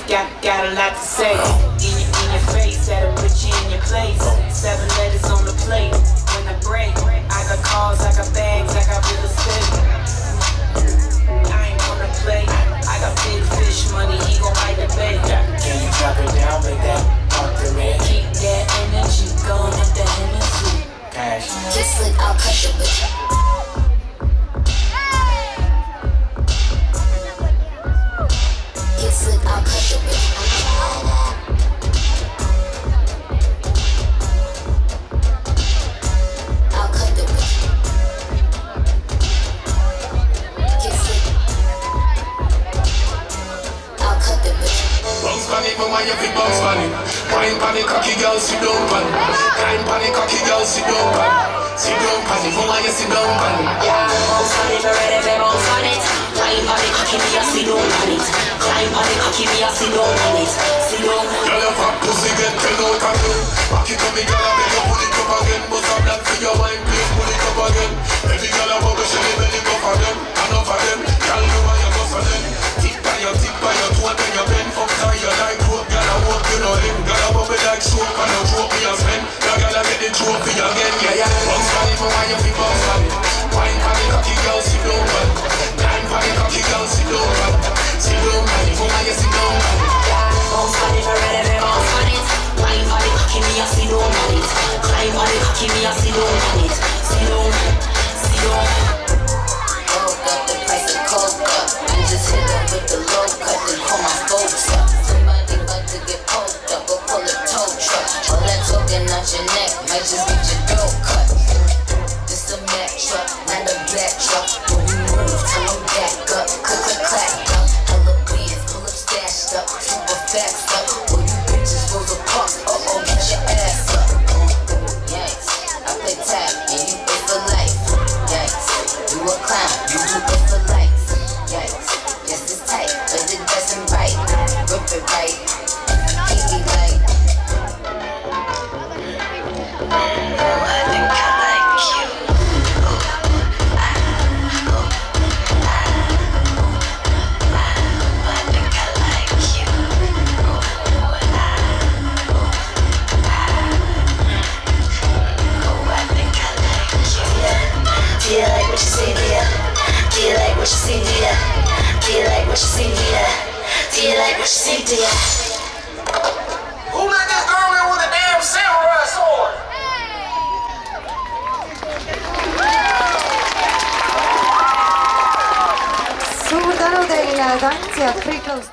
got a lot to say. In your face, that'll put you in your place. 7 letters on the plate. When I break, I got cars, I got bags, I got real estate. I ain't gonna play. I got big fish money, he gon' bite the bait. Can you drop it down, make that pump the red? Keep that energy going with the Hennessy. Cash. Just slick, I'll cut the bitch. Get slick, I'll cut the bitch. I'll cut the bitch. Get slick. I'll cut the bitch. Bounce panic, mama, you fi bounce panic. Wine panic, cocky girl, sit down panic. Climb panic, cocky girl, sit down panic. Sit down panic, mama, you sit down panic. Bounce on it, ready to bounce on it. Wine on it, cocky me a sit down on it. Climb on it, cocky me a sit down on it. Sit down. Girl, your fat pussy get 10 out of 10. Back it up, me girl, I make you pull it up again. Bust a black for your wine, please pull it up again. Every girl I bubble, she live belly go for them. Enough of them, girl, you want your go for them. Tip by your toe, then you bend. Fuck tie you like rope, girl, I walk you know him. Girl, I bubble like soap, and I drop me a spend. Now girl, I get the trophy again, yeah. Bounce on it, mama, you fi bounce on it. Wine on it, cocky girl, sit down on it. Climb on it, cocky girl, sit down on it. Sit down on it, mama, you sit down on it. Bounce on it, ready to bounce on it. Wine on it, cocky me a sit down on it. Climb on it, cocky me a sit down on it. Sit down, sit down. Hold up the price of coke up. You just hit up with the low cut, then call my folks up. Somebody about to get poked up, go pull a tow truck. All that talking out your neck might just get your throat cut. This a Mack truck, not a black truck. When you move, tell them back up, click clack up. Hella beans, pull up stashed up, super fast up. All you bitches roll the park, get your ass up. Yikes, I play tag and you play for life. Yikes, you a clown, you do it for life. Yikes, yes it's tight, but it doesn't bite. Rip it right, keep me light. Do you like what you see, dear? Do you like what you see, dear? Do you like what you see, dear? Do you like what you see, dear? Who let this girl in with a damn samurai sword? suur tänu teile, tantsijad, Freak Love's